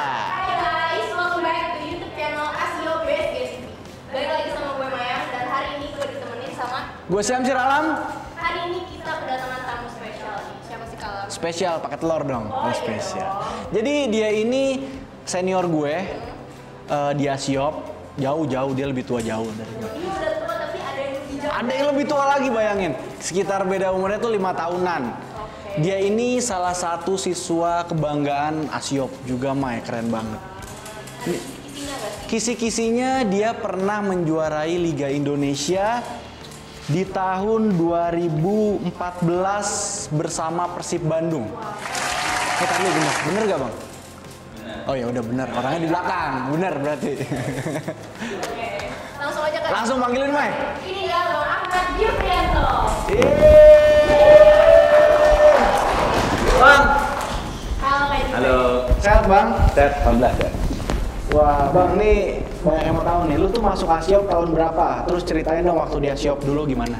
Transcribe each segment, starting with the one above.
Hai guys, welcome back to YouTube channel Asio Base GSP. Balik lagi sama gue Mayang dan hari ini gue ditemenin sama Gue Syamsir Alam. Hari ini kita kedatangan tamu spesial nih. Siapa sih kalau? Spesial pakai telur dong. Oh, spesial. Jadi dia ini senior gue di Asiop. Jauh-jauh, dia lebih tua jauh dari gue. Ini udah tua tapi ada yang lebih jauh. Ada yang lebih tua lagi, bayangin. Sekitar beda umurnya tuh 5 tahunan. Dia ini salah satu siswa kebanggaan Asiop juga, Mai. Keren banget. Kisi-kisinya gak sih? Kisi-kisinya dia pernah menjuarai Liga Indonesia di tahun 2014 bersama Persib Bandung. Tadi bener gak bang? Oh ya udah bener, orangnya di belakang, bener berarti. Oke, langsung aja kan? Langsung panggilin Mai. Ini ya Bang Ahmad Yufrianto. Bang, Halo Kak Yufri. Halo, sehat bang? Ted, alhamdulillah ya. Wah bang, nih banyak yang mau tahu nih, lu tuh masuk Asiop tahun berapa? Terus ceritain dong waktu di Asiop dulu gimana?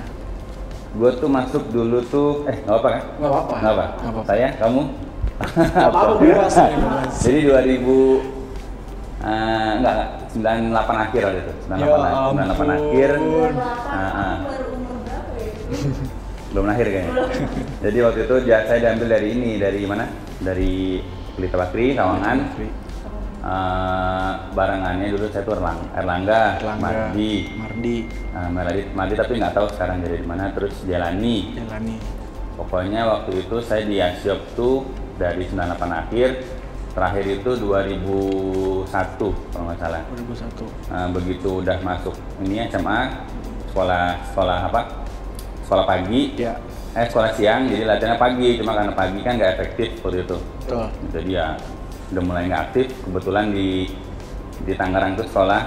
Gue tuh masuk dulu tuh, nggak apa kan? Nggak apa-apa. Nggak apa. Nggak apa-apa. Saya, kamu? Nggak apa-apa, bebas. Jadi 98 akhir waktu itu. 98 akhir. Baru umur berapa ya? Belum lahir kayaknya. Jadi waktu itu saya diambil dari ini, dari mana? Dari Pelita Bakri, Sawangan. Barangannya dulu saya tuh Erlangga, Mardi, Mardi tapi nggak tahu sekarang jadi di mana. Terus Jalani. Pokoknya waktu itu saya di Asiop tuh dari 98 akhir, terakhir itu 2001 kalau nggak salah. 2001. Begitu udah masuk ini SMA, sekolah apa? Sekolah pagi, Ya. sekolah siang, jadi latihannya pagi, cuma karena pagi kan nggak efektif seperti itu. Betul. Jadi ya udah mulai nggak aktif. Kebetulan di Tangerang tuh sekolah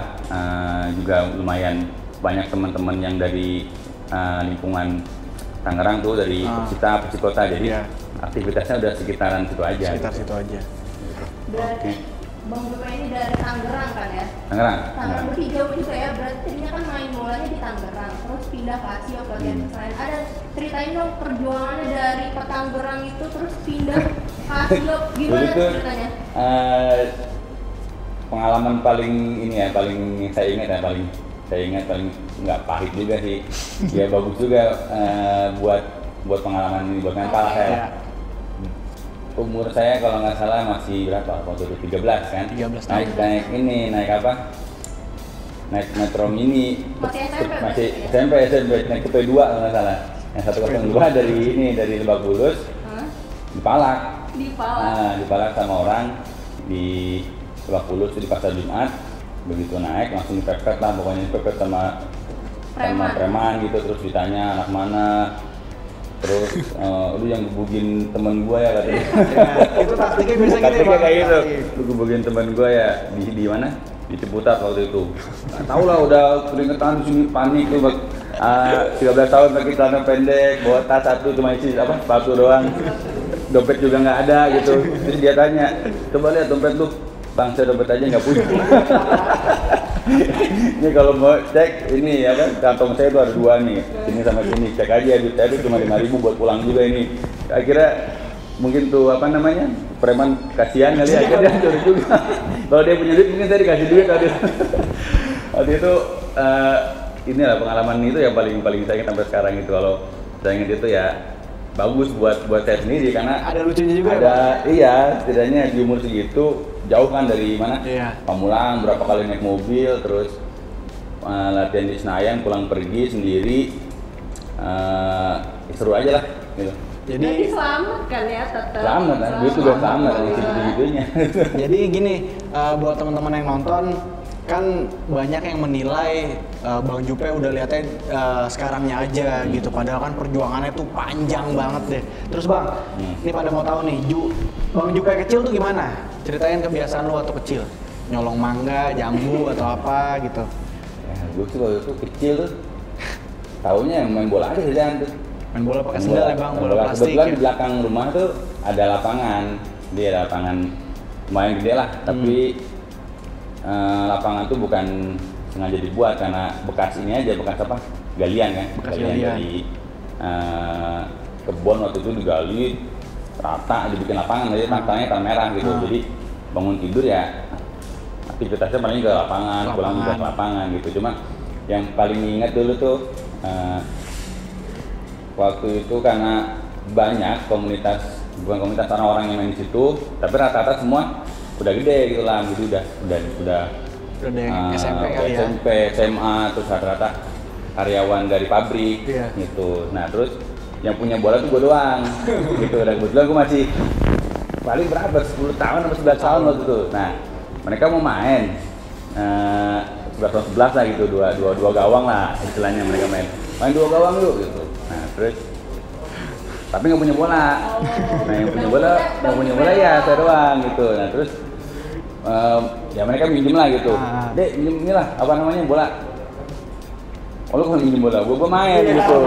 juga lumayan banyak teman-teman yang dari lingkungan Tangerang tuh, dari Persikota, jadi aktivitasnya udah sekitaran situ aja. Sekitar situ aja. Berarti Bang Buka ini dari Tangerang kan ya? Tangerang. Berarti jauh juga ya, berarti tadinya kan main bolanya di Tangerang, terus pindah ke Asiop latihan selain. Ada ceritain dong perjuangannya dari Tangerang itu terus pindah ke Asiop, gimana Dulu tuh, ceritanya? Pengalaman paling ini ya, paling saya ingat paling nggak pahit juga sih. Ya bagus juga buat pengalaman ini, buat mental saya. Umur saya kalau nggak salah masih berapa? Waktu itu 13 kan? 13 tahun. Naik apa? Naik Metro Mini. Masih SMP? SMP, naik ke P2 kalau nggak salah. Yang 102 dari Lebak Bulus, di Palak. Di Palak? Nah, di Palak sama orang di Lebak Bulus di Pasar Jumat. Begitu naik langsung dipepet lah, pokoknya dipepet sama preman gitu, terus ditanya anak mana. Terus lu yang gebugin temen gue ya katanya. Itu taktiknya biasa gitu ya, Taktiknya Bang? kayak gitu. Lu gebugin temen gue ya di mana? Di Ciputat waktu itu. Nggak tahu lah, udah keringetan di sini, panik tuh. 13 tahun pakai celana pendek, bawa tas satu cuma isi sepatu doang. Dompet juga nggak ada gitu. Terus dia tanya, coba lihat dompet lu. Bang, saya dompet aja nggak punya. Ini kalau mau cek ini ya kan, kantong saya tuh ada 2 nih, sini sama sini, cek aja duit saya tuh cuma 5.000 buat pulang juga ini. Akhirnya mungkin tuh preman kasihan kali ya, akhirnya curi juga. Kalau dia punya duit mungkin saya dikasih duit tadi. Waktu itu inilah pengalaman itu yang paling saya ingat sampai sekarang itu. Kalau saya ingat itu ya bagus buat saya sendiri karena ada lucunya juga. Iya, setidaknya di umur segitu jauh kan dari mana? Iya. Pamulang berapa kali naik mobil, terus latihan di Senayan, pulang pergi sendiri, seru aja lah gitu. Jadi selamat kan ya tetap? Selamat kan, gue juga selamat gitu-gitunya. Jadi gini, buat teman-teman yang nonton, kan banyak yang menilai Bang Jupe udah lihatnya sekarangnya aja gitu, padahal kan perjuangannya tuh panjang banget deh. Terus Bang, ini pada mau tahu nih, Bang Jupe kecil tuh gimana? Ceritain kebiasaan lu waktu kecil, nyolong mangga, jambu atau apa gitu. Ya, gue sih waktu itu kecil tuh, taunya main bola aja kerjaan tuh. Main bola pakai sendal ya Bang, bola plastik. Kebetulan ya? di belakang rumah tuh ada lapangan, dia ada lapangan lumayan gede lah, tapi lapangan tuh bukan sengaja dibuat karena bekas ini aja, bekas apa? Galian kan? Galian dari kebun waktu itu digali rata, dibikin lapangan, jadi tantannya tanah merah gitu. Jadi bangun tidur ya aktivitasnya paling ke lapangan, pulang juga ke lapangan gitu. Cuma yang paling ingat dulu tuh waktu itu karena banyak bukan komunitas orang-orang yang main di situ, tapi rata-rata semua udah gede gitu lah, gitu udah SMP kali ya. SMP, SMA, terus rata-rata karyawan dari pabrik gitu. Nah terus yang punya bola tuh gue doang gitu. Dan kebetulan gue masih paling berapa, 10 tahun atau 11 tahun waktu itu. Nah mereka mau main 11 lah gitu, dua gawang lah istilahnya, mereka main 2 gawang yuk gitu. Nah terus tapi nggak punya bola. Nah yang punya bola ya saya doang gitu. Nah terus ya mereka minjem lah gitu. Dek minjem inilah apa namanya bola. Oh lu kan minjem bola, gua main gitu.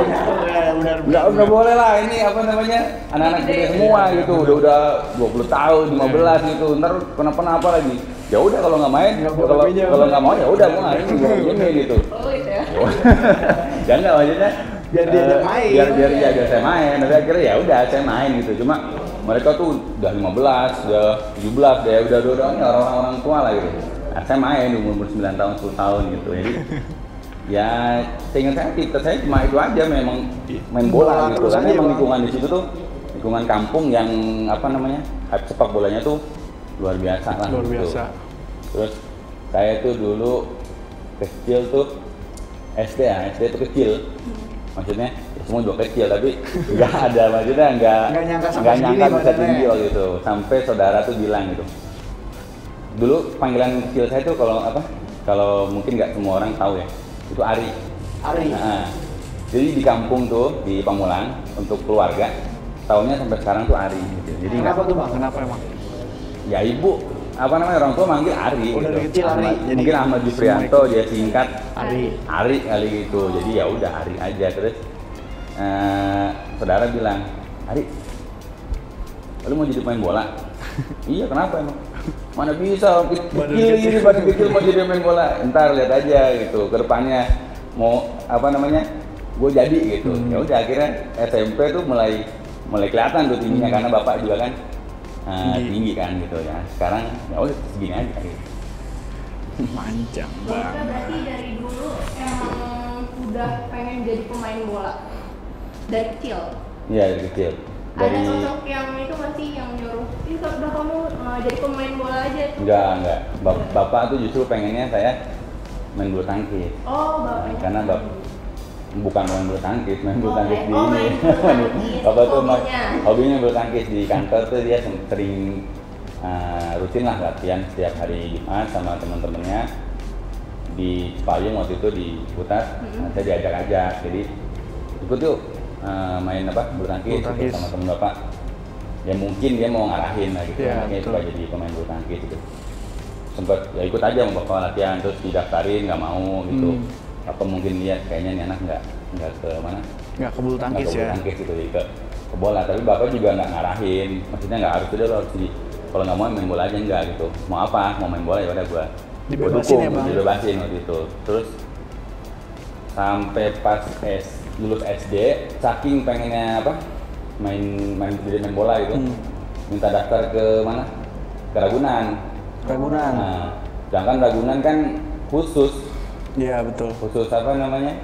Udah boleh lah, ini apa namanya anak-anak gede semua gitu. Udah 20 tahun, 15 gitu. Ntar kenapa-napa lagi. Ya udah kalau nggak main, kalau nggak mau ya udah gua nggak pinjemin gitu. Oh gitu ya. Ya nggak, maksudnya biar dia main. Biar saya main. Tapi akhirnya ya udah saya main gitu. Cuma mereka tuh udah 15, udah 17 deh, udah orang-orang tua lah gitu. Nah, saya main di umur 9 tahun, 10 tahun gitu. Jadi ya seingat saya aktivitas saya cuma itu aja, memang main bola gitu. Karena emang lingkungan di situ tuh lingkungan kampung yang apa namanya sepak bolanya tuh luar biasa lah. Luar gitu. biasa. Terus saya tuh dulu kecil tuh SD tuh kecil. Maksudnya semua juga kecil tapi nggak ada, maksudnya nggak nyangka bisa tinggi waktu itu. Sampai saudara tuh bilang gitu. Dulu panggilan kecil saya tuh kalau mungkin nggak semua orang tahu ya, itu Ari. Nah, jadi di kampung tuh di Pamulang untuk keluarga tahunnya sampai sekarang tuh Ari gitu. Jadi kenapa tuh Bang? Kenapa emang? Ya ibu apa namanya orang tua manggil Ari gitu. Dari kecil Ari. Jadi mungkin Ahmad Jufrianto dia singkat Ari kali gitu. Jadi ya udah Ari aja. Terus saudara bilang, Ari, lu mau jadi pemain bola? Iya kenapa emang? Mana bisa badan kecil mau jadi main bola? Ntar lihat aja gitu. Kedepannya mau apa namanya? Gue jadi gitu. Ya udah akhirnya SMP tuh mulai kelihatan tuh tingginya karena bapak juga kan tinggi kan gitu ya. Sekarang ya udah segini aja gitu. Panjang banget. Berarti dari dulu emang udah pengen jadi pemain bola dari kecil. Iya dari kecil. Ada sosok yang itu masih yang nyuruh, ini udah kamu jadi pemain bola aja. Enggak. Bapak tuh justru pengennya saya main bulu tangkis. Oh bapaknya. Karena bukan main bulu tangkis, main bulu tangkis di main ini. bulu tangkis. Bapak tuh hobinya bulu tangkis. Di kantor tuh dia sering rutin lah latihan setiap hari Jumat sama teman-temannya di Cipayung waktu itu di Putar. Saya diajak-ajak, jadi ikut yuk main bulu tangkis sama teman bapak. Ya mungkin dia mau ngarahin lah gitu, makanya coba jadi pemain bulu tangkis gitu. Sempet ya ikut aja sama bapak latihan, terus didaftarin nggak mau gitu. Apa mungkin lihat kayaknya nih anak nggak ke mana? Nggak ke bulu tangkis ya? Bulu tangkis gitu, jadi ke bola. Tapi bapak juga nggak ngarahin, maksudnya nggak harus udah lo harus kalau nggak mau main bola aja enggak gitu. Mau apa? Mau main bola ya udah gua dibebasin ya Bang? Dibebasin waktu itu. Terus sampai pas lulus SD, saking pengennya main bola gitu, minta daftar ke mana? Ke Ragunan. Nah, sedangkan Ragunan kan khusus. Iya betul. Khusus apa namanya?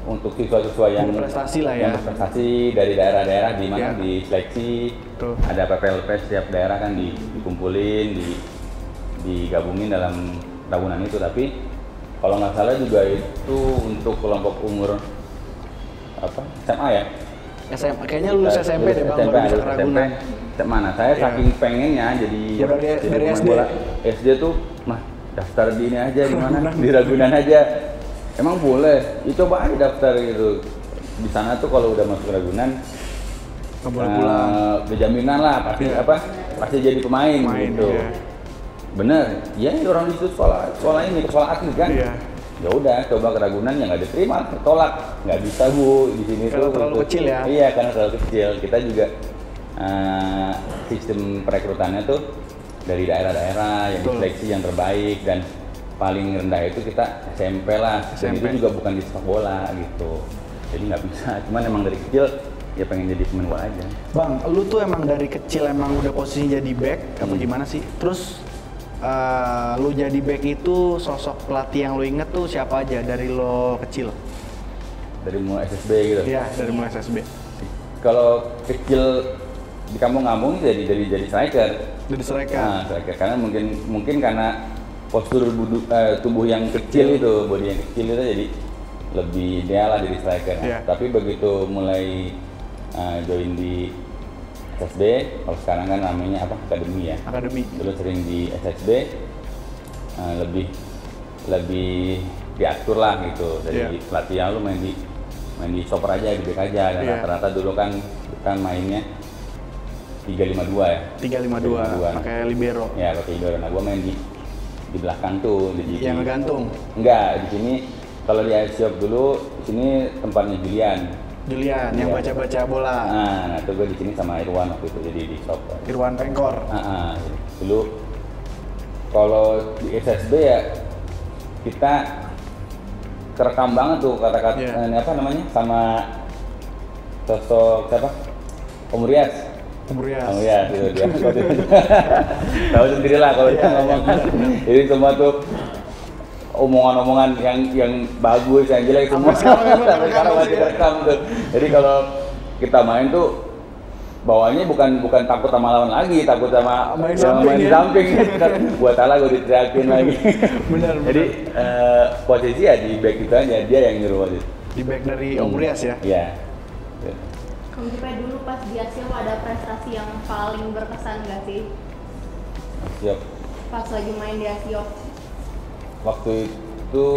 Untuk siswa-siswa yang berprestasi lah ya. Yang berprestasi dari daerah-daerah di mana di seleksi. Ada PPLP setiap daerah kan dikumpulin, digabungin dalam Ragunan itu. Tapi kalau nggak salah juga itu untuk kelompok umur SMA ya? SMA, kayaknya lulus SMP deh Bang, baru bisa ke Ragunan. Mana? Saya saking pengennya jadi dari SD. Bola. SD tuh, daftar di ini aja di mana? Di Ragunan aja. Emang boleh? Ya coba aja daftar gitu. Di sana tuh kalau udah masuk Ragunan, nggak boleh pulang. Berjaminan lah pasti jadi pemain gitu. Ya. Bener, ya orang di situ sekolah atlet kan. Ya udah coba ke Ragunan yang nggak diterima, tolak, nggak bisa Bu di sini karena tuh. Terlalu kecil ya? Iya karena terlalu kecil. Kita juga sistem perekrutannya tuh dari daerah-daerah yang diseleksi yang terbaik, dan paling rendah itu kita SMP lah. Dan itu juga bukan di sepak bola gitu. Jadi nggak bisa. Cuman emang dari kecil ya pengen jadi pemain bola aja. Bang, lu tuh emang dari kecil emang udah posisinya jadi back apa gimana sih? Terus lu jadi back itu sosok pelatih yang lu inget tuh siapa aja dari lo kecil? Dari mulai SSB gitu. Iya, dari mulai SSB. Kalau kecil di kampung-kampung jadi striker. Dari striker. Nah, striker karena mungkin karena postur tubuh yang kecil itu, body yang kecil itu jadi lebih ideal lah jadi striker. Iya. Tapi begitu mulai join di SSB, kalau sekarang kan namanya apa? Akademi ya. Akademi. Dulu sering di SSB, lebih diatur lah gitu. Dari pelatihan lu main di stopper aja, di back aja. Dan rata-rata dulu kan kita mainnya 3-5-2 ya. 3-5-2, pakai libero. Ya, pakai libero. Nah, gua main di belakang tuh di yang ngegantung. Enggak, di sini kalau di Asiop dulu, di sini tempatnya Julian yang baca-baca bola. Nah, itu gue di sini sama Irwan waktu itu jadi di stopper. Irwan Pengkor. Dulu kalau di SSB ya kita kerekam banget tuh kata-kata apa namanya sama sosok siapa? Om Rias itu dia. Tahu sendiri lah kalau kita ngomong. Jadi semua tuh omongan-omongan yang bagus, yang jelek semua sekarang masih rekam tuh. Jadi kalau kita main tuh bawaannya bukan takut sama lawan lagi, takut sama main di samping. Buat salah gue diteriakin lagi. Benar. Jadi posisi ya di back kita aja, dia yang nyuruh waktu itu. Di back dari Om Rias ya? Iya. Om Jupe dulu pas di Asiop ada prestasi yang paling berkesan nggak sih? Siap. Pas lagi main di Asiop. Waktu itu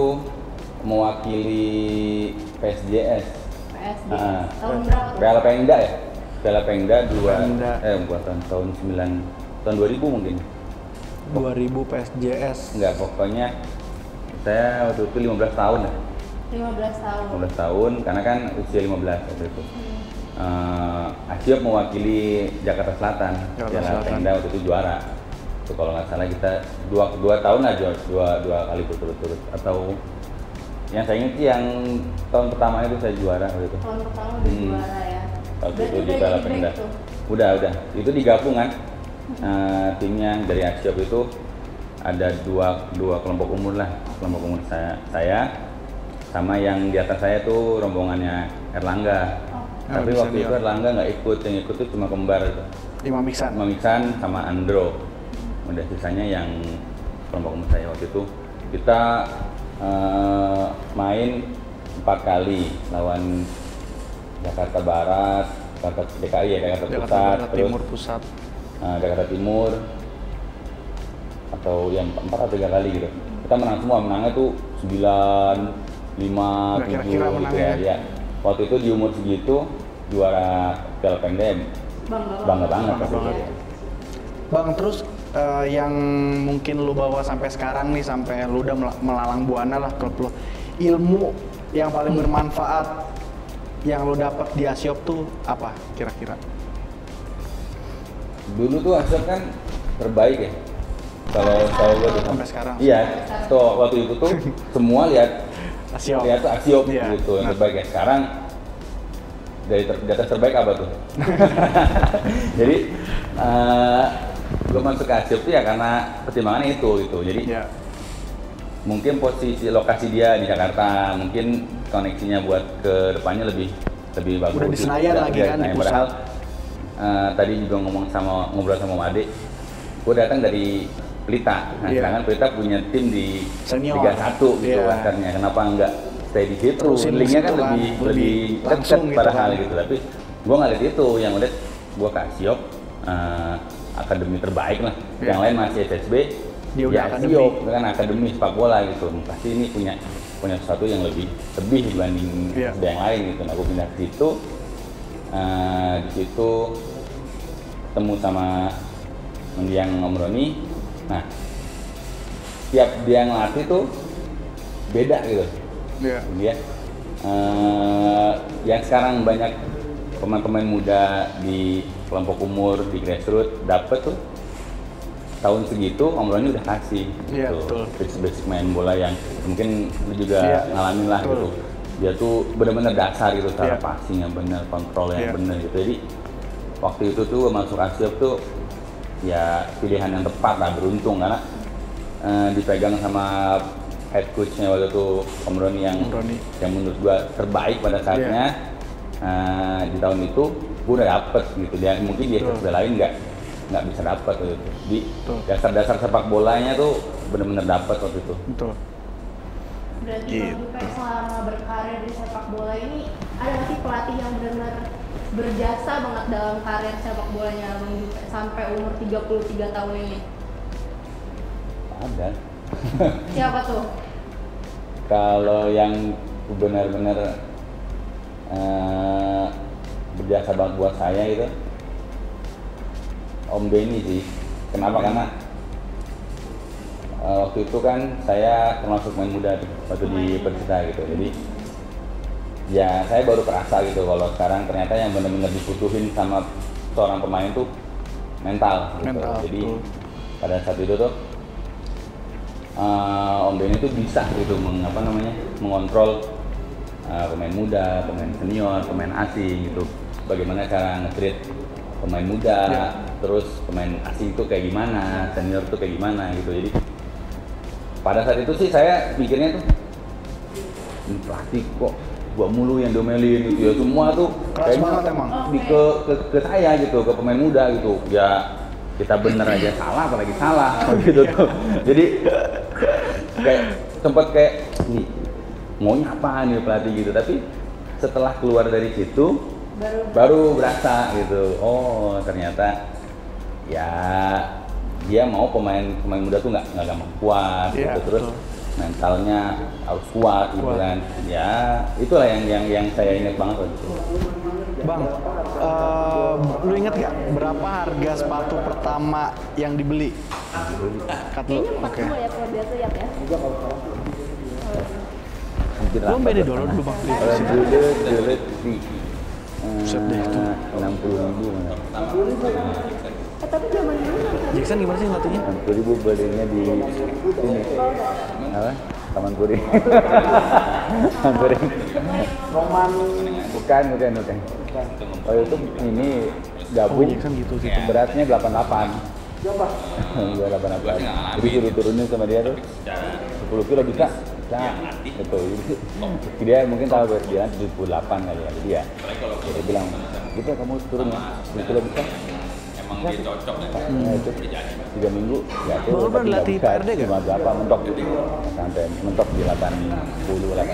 mewakili PSJS. Tahun berapa tuh? Piala Pengda ya? Piala Pengda tahun 2000 mungkin. 2000 PSJS. Enggak, pokoknya saya waktu itu 15 tahun ya. 15 tahun. 15 tahun, karena kan usia 15 waktu itu. Asiop mewakili Jakarta Selatan. Piala Pengda waktu itu juara. Itu kalau nggak salah kita dua tahun aja dua kali berturut-turut, atau yang saya ingat sih yang tahun pertama itu saya juara waktu itu. Tahun pertama udah juara ya. Waktu itu di Piala Pengda. Udah. Itu digabung kan. Timnya dari Asiop itu ada dua kelompok umur lah. Kelompok umur saya sama yang di atas saya tuh rombongannya Erlangga. Tapi waktu itu Erlangga nggak ikut, yang ikut tuh cuma kembar itu. Imam Iksan sama Andro. Udah sisanya yang kelompok umur saya waktu itu kita main 4 kali lawan Jakarta Barat, Jakarta DKI ya, Jakarta Pusat, terus Timur Pusat, Jakarta Timur, atau yang 4 atau 3 kali gitu. Kita menang semua, menangnya tuh 9, 5, 7 gitu ya. Waktu itu di umur segitu juara Piala Pengda bangga banget. Bang, terus yang mungkin lu bawa sampai sekarang nih, sampai lu udah melalang buana lah klub lu, ilmu yang paling bermanfaat yang lu dapat di Asiop tuh apa kira-kira? Dulu tuh Asiop kan terbaik ya, kalau gue tuh sampai sekarang. Iya, tuh waktu itu tuh semua lihat Asiop gitu yang terbaik ya. Sekarang dari atas terbaik apa tuh? Jadi gue masuk ke Asiop tuh ya karena pertimbangannya itu gitu. Jadi mungkin posisi lokasi dia di Jakarta, mungkin koneksinya buat ke depannya lebih bagus. Udah di Senayan lagi kan di pusat. Padahal tadi juga ngobrol sama Ade, gue datang dari Pelita. Nah, sedangkan Pelita punya tim di Senior. Liga 1 gitu akhirnya. Kenapa enggak stay di situ? Linknya kan lebih dekat padahal gitu. Tapi gue nggak lihat itu, yang lihat gue ke Asiop, akademi terbaik lah. Yang lain masih SSB, dia udah Asiop kan akademi sepak bola gitu. Pasti ini punya sesuatu yang lebih dibanding yang lain gitu. Nah, gue pindah ke situ, di situ ketemu sama Mendiang Om Roni. Nah, tiap dia ngelatih tuh beda gitu. Dia yang sekarang banyak pemain-pemain muda di kelompok umur di grassroots dapet tuh tahun segitu Om Roni udah kasih gitu. Basic main bola yang mungkin lu juga ngalamin lah gitu. dia tuh benar-benar dasar gitu, cara Iya. passing yang benar, kontrol yang Iya. benar gitu. Jadi waktu itu tuh masuk Asiop tuh ya pilihan yang tepat lah, beruntung karena dipegang sama head coachnya waktu itu Om Roni yang menurut gua terbaik pada saatnya. Di tahun itu gua udah dapet gitu, dia mungkin di SSB lain nggak bisa dapet waktu itu. Di dasar-dasar sepak bolanya tuh benar-benar dapet waktu itu. Betul. Berarti Bang Jupe selama berkarir di sepak bola ini ada nggak sih pelatih yang benar-benar berjasa banget dalam karir sepak bolanya Bang Jupe sampai umur 33 tahun ini? Ada. Siapa tuh? Kalau yang benar-benar berjasa banget buat saya itu Om Benny sih. Kenapa? Karena waktu itu kan saya termasuk main muda tuh, waktu di Persita gitu. Jadi ya saya baru kerasa gitu kalau sekarang ternyata yang benar-benar dibutuhin sama seorang pemain tuh mental gitu. Jadi pada saat itu tuh Om Benny itu bisa gitu mengontrol pemain muda, pemain senior, pemain asing gitu. Bagaimana cara nge-treat pemain muda, terus pemain asing itu kayak gimana, senior itu kayak gimana gitu. Jadi pada saat itu sih saya pikirnya tuh ini pelatih kok gua mulu yang domelin gitu ya, semua tuh keras banget emang ke saya gitu, ke pemain muda gitu ya. Kita bener aja salah, apalagi salah gitu tuh. Jadi kayak sempat kayak nih maunya apa nih pelatih gitu. Tapi setelah keluar dari situ baru berasa gitu. Oh ternyata ya dia mau pemain muda tuh nggak gampang puas gitu. Terus mentalnya harus kuat gitu kan. Ya itulah yang saya ingat banget waktu itu. Bang, lu inget gak berapa harga sepatu pertama yang dibeli? Kayaknya 40 ya kalau dia tuh ya. Lu beda dulu Bang. Dulu di Buset deh itu. 60.000 Tapi zaman dulu Jackson gimana sih ngatunya? 60.000 belinya di sini. Apa? Taman Puri. Taman Puri. Roman bukan. Oh itu ini gabung. Jackson gitu sih. Beratnya 88. 88. Jadi suruh turunin sama dia tuh 10 kilo bisa. Nah, itu dia mungkin tahu berat dia 78 kali ya. Dia bilang, gitu kamu turun ya 10 kilo bisa. Emang dia cocok ya. Itu 3 minggu ya. Baru pernah latih PRD gak? Cuma berapa mentok sampai mentok di 80 lah.